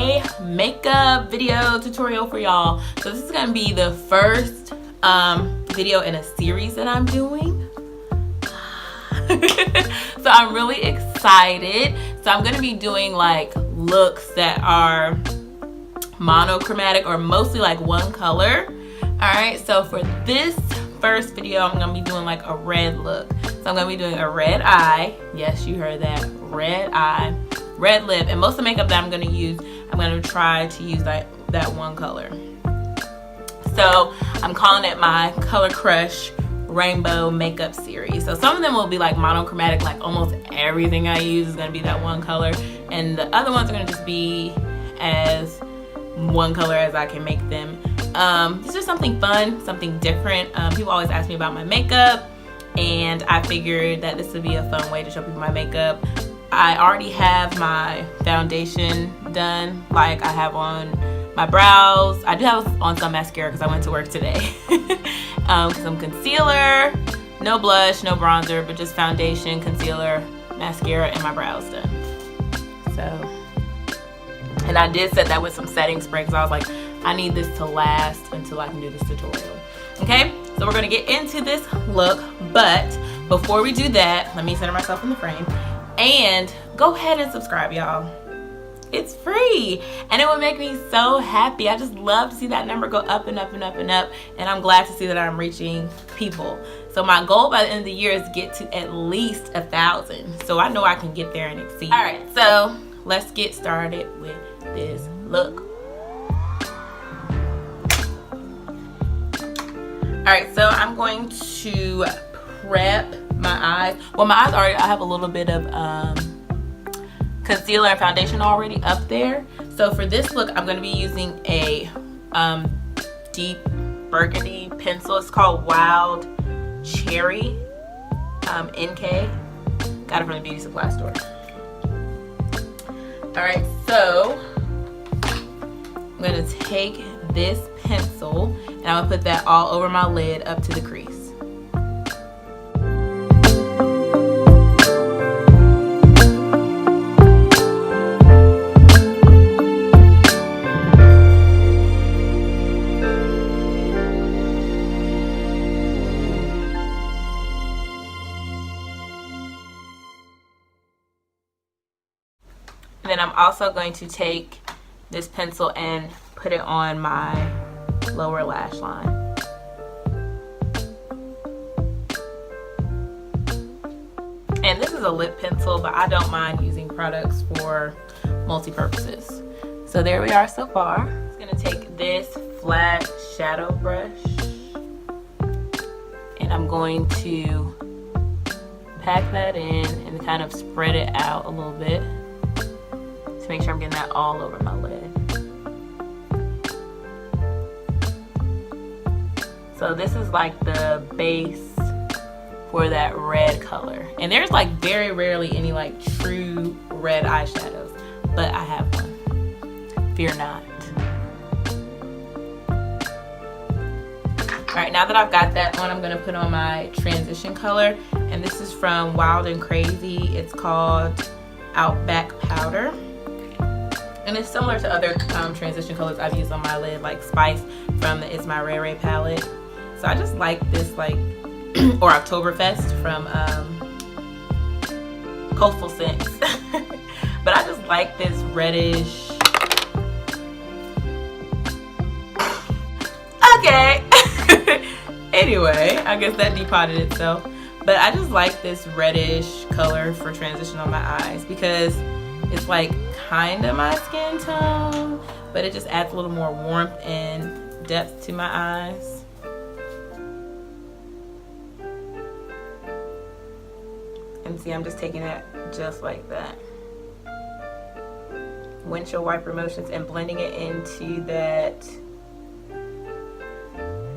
a makeup video tutorial for y'all. So this is gonna be the first video in a series that I'm doing. So I'm really excited. So I'm gonna be doing like looks that are monochromatic or mostly like one color. All right, so for this first video, I'm gonna be doing like a red look. So I'm gonna be doing a red eye. Yes, you heard that, red eye, red lip, and most of the makeup that I'm gonna use, I'm gonna try to use that one color. So I'm calling it my Color Crush Rainbow Makeup Series. So some of them will be like monochromatic, like almost everything I use is gonna be that one color, and the other ones are gonna just be as one color as I can make them. It's just something fun, something different. People always ask me about my makeup, and I figured that this would be a fun way to show people my makeup. I already have my foundation done, like I have on my brows. I do have on some mascara because I went to work today. Some concealer, no blush, no bronzer, but just foundation, concealer, mascara, and my brows done. So, and I did set that with some setting spray because I was like, I need this to last until I can do this tutorial. Okay, so we're gonna get into this look, but before we do that, let me center myself in the frame and go ahead and subscribe, y'all. It's free and it would make me so happy. I just love to see that number go up and up and up and up, and I'm glad to see that I'm reaching people. So my goal by the end of the year is to get to at least 1,000. So I know I can get there and exceed. All right, so let's get started with this look. All right, so I'm going to prep my eyes. Well, my eyes already, I have a little bit of concealer and foundation already up there. So for this look, I'm going to be using a deep burgundy pencil. It's called Wild Cherry NK. Got it from the beauty supply store. All right, so I'm going to take this pencil and I'm going to put that all over my lid up to the crease. And then I'm also going to take this pencil and put it on my lower lash line. And this is a lip pencil, but I don't mind using products for multi-purposes. So there we are so far. I'm just gonna take this flat shadow brush and I'm going to pack that in and kind of spread it out a little bit to make sure I'm getting that all over my lid. So this is like the base for that red color. And there's like very rarely any like true red eyeshadows, but I have one. Fear not. All right, now that I've got that on, I'm gonna put on my transition color. And this is from Wild and Crazy. It's called Outback Powder. And it's similar to other transition colors I've used on my lid, like Spice from the ItsMyRayeRaye palette. So I just like this, like, or Oktoberfest from Coastal Scents. But I just like this reddish. Okay. Anyway, I guess that depotted itself. But I just like this reddish color for transition on my eyes because it's like kind of my skin tone, but it just adds a little more warmth and depth to my eyes. And see, I'm just taking it just like that. Windshield wiper motions and blending it into that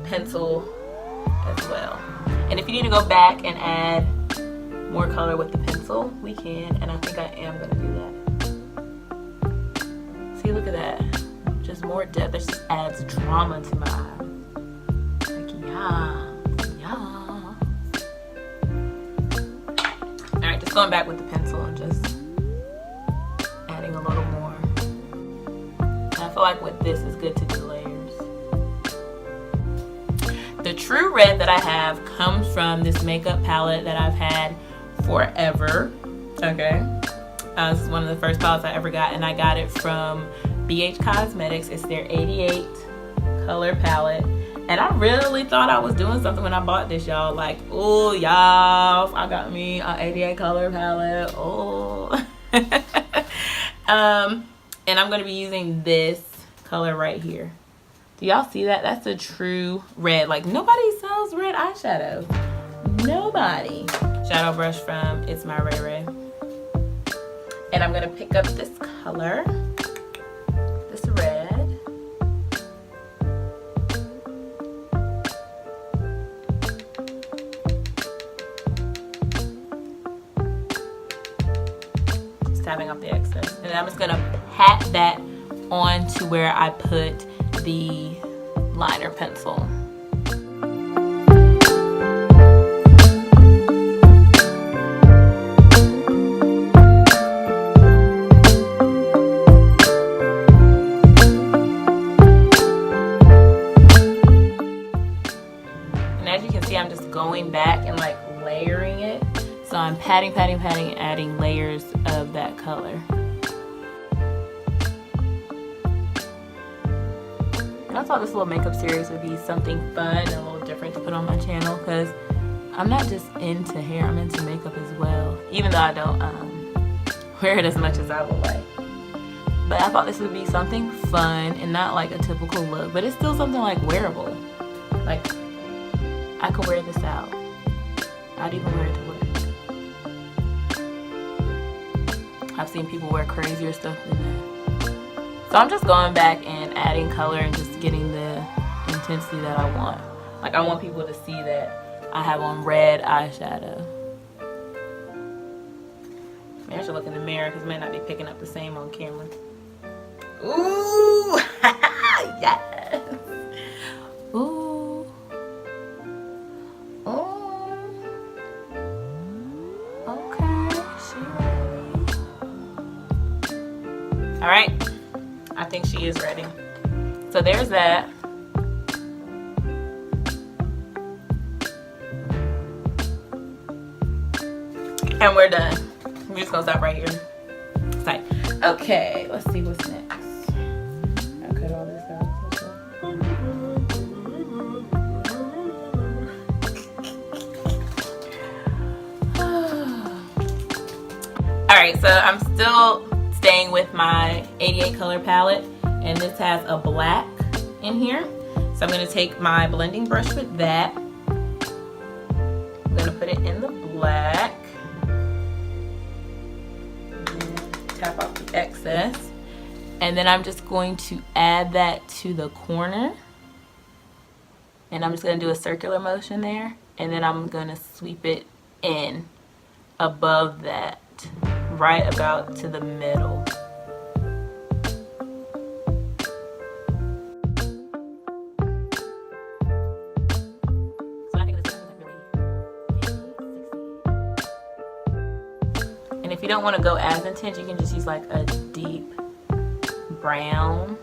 pencil as well. And if you need to go back and add more color with the pencil, we can, and I think I am gonna do that. See, look at that. Just more depth. This just adds drama to my eye. Like, yeah. Alright, just going back with the pencil and just adding a little more. feel like with this is good to do layers. The true red that I have comes from this makeup palette that I've had forever. Okay, this is one of the first palettes I ever got, and I got it from BH Cosmetics. It's their 88 color palette, and I really thought I was doing something when I bought this, y'all. Like, oh y'all, I got me an 88 color palette. Oh. And I'm going to be using this color right here. Do y'all see that? That's a true red. Like, nobody sells red eyeshadow. Nobody. Shadow brush from ItsMyRayeRaye. And I'm going to pick up this color. This red. Just tapping off the excess. And then I'm just going to pat that on to where I put the liner pencil. And as you can see, I'm just going back and like layering it. So I'm patting, patting, patting, and adding layers of that color. I thought this little makeup series would be something fun and a little different to put on my channel, because I'm not just into hair, I'm into makeup as well, even though I don't wear it as much as I would like. But I thought this would be something fun and not like a typical look, but it's still something like wearable. Like, I could wear this out. I'd even wear it to work. I've seen people wear crazier stuff than that. So I'm just going back and adding color and just getting the intensity that I want. Like, I want people to see that I have on red eyeshadow. Maybe I should look in the mirror because it may not be picking up the same on camera. Ooh! Yes! Ooh! Oh! Okay, she ready. Alright. I think she is ready. So there's that. And we're done. We're just gonna stop right here. It's like, okay, let's see what's next. I'll cut all this out. Alright, so I'm still staying with my 88 color palette, and this has a black in here. So I'm going to take my blending brush with that. I'm going to put it in the black. Tap off the excess. And then I'm just going to add that to the corner. And I'm just going to do a circular motion there. And then I'm going to sweep it in above that, right about to the middle. And if you don't want to go as intense, you can just use like a deep brown.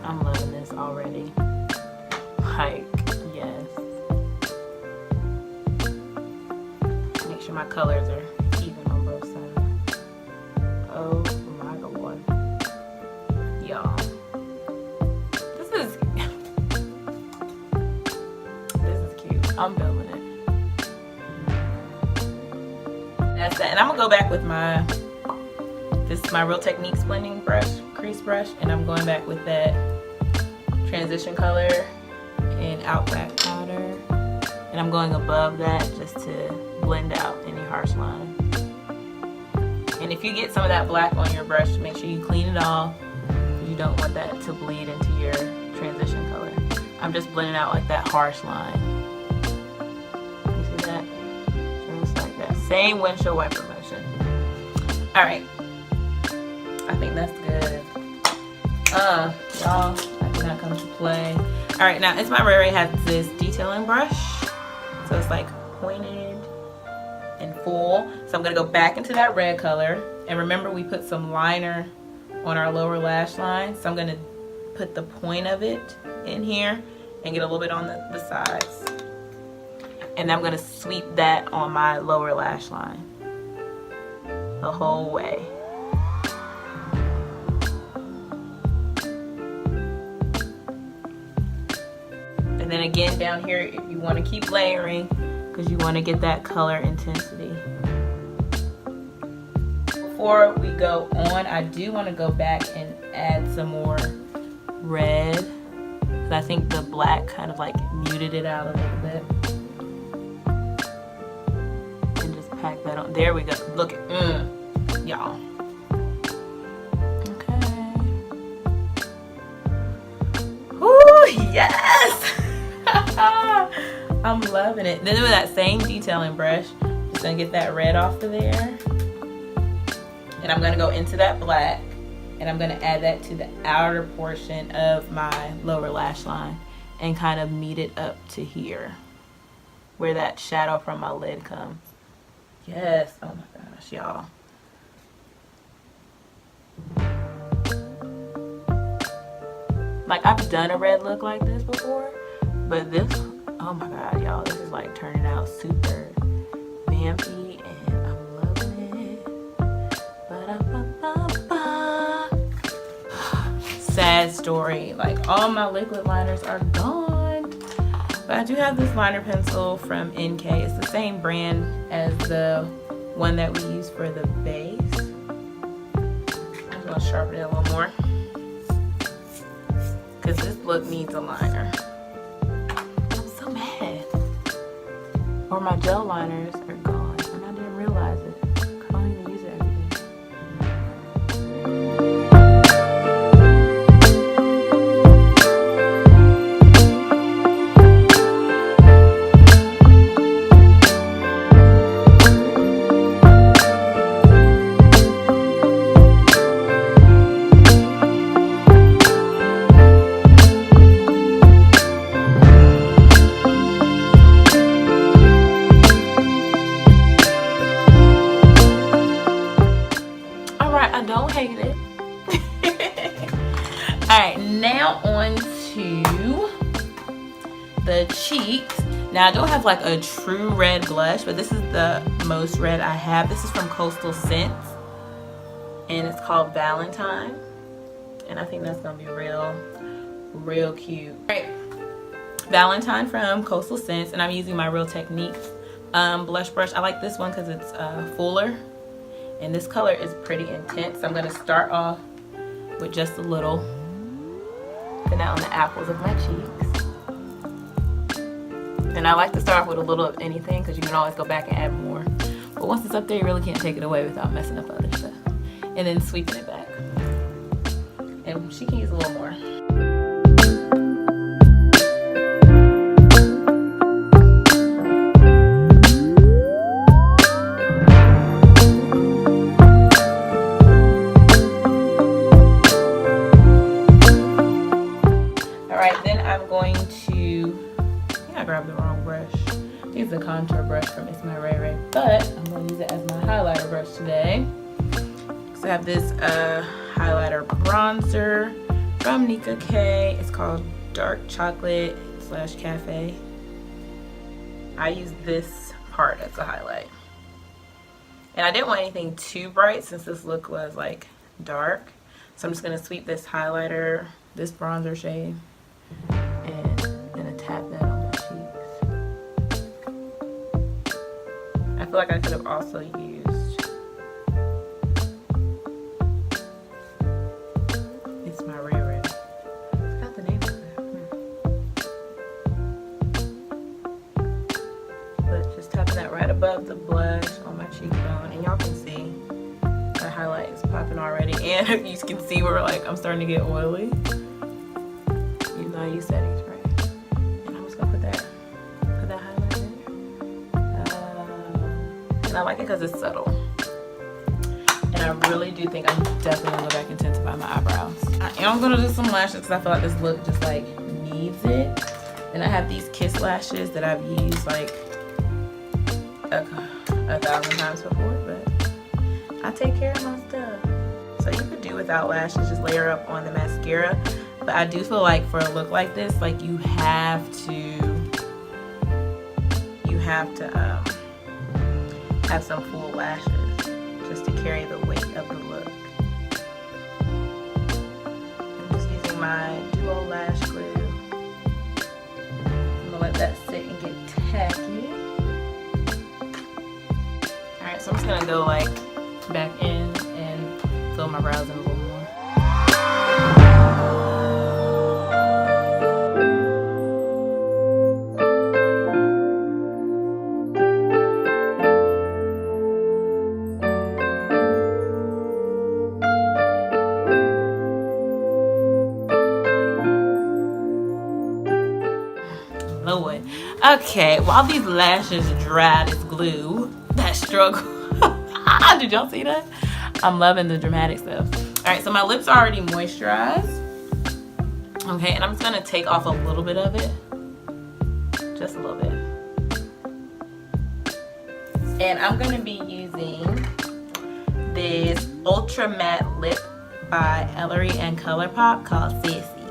I'm loving this already. Like, yes. Make sure my colors are even on both sides. Oh my god. Y'all. This is cute. I'm feeling it. That's that. And I'm gonna go back with this is my Real Techniques blending brush, crease brush, and I'm going back with that transition color and Outback powder. And I'm going above that just to blend out any harsh line. And if you get some of that black on your brush, make sure you clean it off. You don't want that to bleed into your transition color. I'm just blending out like that harsh line. You see that? Just like that. Same windshield wiper motion. Alright. I think that's good. Y'all, that did not come to play. Alright, now ItsMyRayeRaye has this detailing brush. So it's like pointed and full. So I'm going to go back into that red color. And remember, we put some liner on our lower lash line. So I'm gonna put the point of it in here and get a little bit on the sides. And I'm gonna sweep that on my lower lash line the whole way. And then again down here, if you want to keep layering, because you want to get that color intensity. Before we go on, I do want to go back and add some more red, because I think the black kind of like muted it out a little bit. And just pack that on. There we go. Look at y'all. Okay. Ooh, yes! I'm loving it. Then with that same detailing brush, just gonna get that red off of there. And I'm gonna go into that black, and I'm gonna add that to the outer portion of my lower lash line and kind of meet it up to here where that shadow from my lid comes. Yes, oh my gosh, y'all. Like, I've done a red look like this before, but this, oh my god, y'all, this is like turning out super vampy, and I'm loving it. Ba-da-ba-ba-ba. Sad story, like all my liquid liners are gone, but I do have this liner pencil from Nikea. It's the same brand as the one that we use for the base. I'm just gonna sharpen it a little more, because this look needs a liner. I'm so mad. Or my gel liners are gone, and I didn't realize it. I don't even use it every day. Alright, now on to the cheeks. Now I don't have like a true red blush, but this is the most red I have. This is from Coastal Scents, and it's called Valentine. And I think that's gonna be real cute. Alright, Valentine from Coastal Scents, and I'm using my Real Techniques blush brush. I like this one because it's fuller, and this color is pretty intense. So I'm gonna start off with just a little, put that on the apples of my cheeks. And I like to start off with a little of anything, because you can always go back and add more. But once it's up there, you really can't take it away without messing up other stuff. And then sweeping it back. And she can use a little more. Use the contour brush from ItsMyRayeRaye, but I'm going to use it as my highlighter brush today. So I have this highlighter bronzer from Nikea K. It's called Dark Chocolate / Cafe. I use this part as a highlight. And I didn't want anything too bright since this look was like dark. So I'm just going to sweep this highlighter, this bronzer shade, and then tap that on my cheeks. I feel like I could have also used ItsMyRayeRaye. I forgot the name of it. But just tapping that right above the blush on my cheekbone, and y'all can see the highlight is popping already. And you can see where like I'm starting to get oily, even though I use settings spray. And I'm just gonna put that highlight in. And I like it because it's subtle. And I really do think I'm definitely gonna go back and intensify my eyebrows. I am gonna do some lashes because I feel like this look just like needs it. And I have these Kiss lashes that I've used like a 1,000 times before, but I take care of my stuff. So So you could do without lashes, just layer up on the mascara. But I do feel like for a look like this, like you have to have some full lashes just to carry the weight of the look. I'm just using my duo lash glue. I'm gonna let that sit and get tacky. Alright, so I'm just gonna go like back in and fill my brows in a little more. Lord. Okay, while these lashes dry, this glue, that struggle. Did y'all see that? I'm loving the dramatic stuff. Alright, so my lips are already moisturized. Okay, and I'm just gonna take off a little bit of it. Just a little bit. And I'm gonna be using this Ultra Matte Lip by Ellery and ColourPop called Sassy.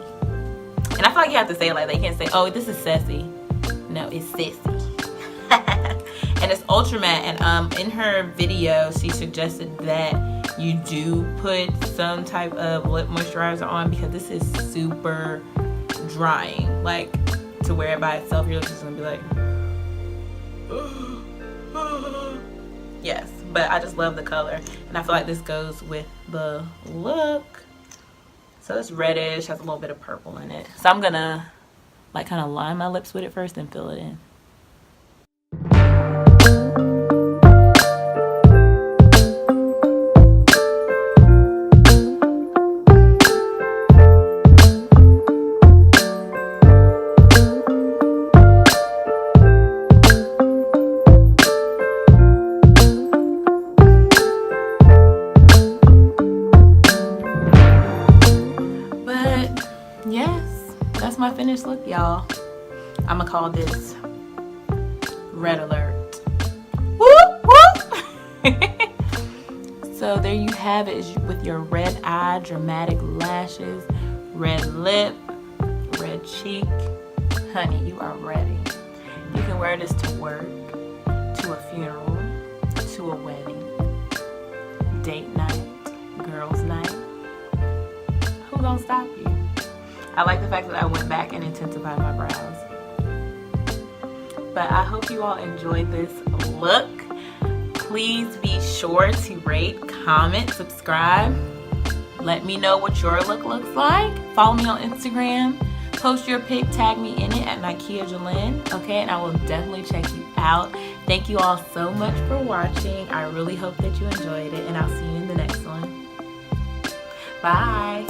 And I feel like you have to say it like that. You can't say, oh, this is sassy. No, it's sassy. And it's ultra matte. And in her video, she suggested that you do put some type of lip moisturizer on because this is super drying. Like, to wear it by itself, your lips is gonna be like, yes. But I just love the color. And I feel like this goes with the look. So it's reddish, has a little bit of purple in it. So I'm gonna like kind of line my lips with it first and fill it in. That's my finished look, y'all. I'm gonna call this Red Alert. Whoop, whoop. So there you have it with your red eye, dramatic lashes, red lip, red cheek. Honey, you are ready. You can wear this to work, to a funeral, to a wedding, date night, girls night. Who gonna stop you? I like the fact that I went back and intensified my brows. But I hope you all enjoyed this look. Please be sure to rate, comment, subscribe. Let me know what your look looks like. Follow me on Instagram. Post your pic, tag me in it at Nikea JaLynn. Okay, and I will definitely check you out. Thank you all so much for watching. I really hope that you enjoyed it, and I'll see you in the next one. Bye.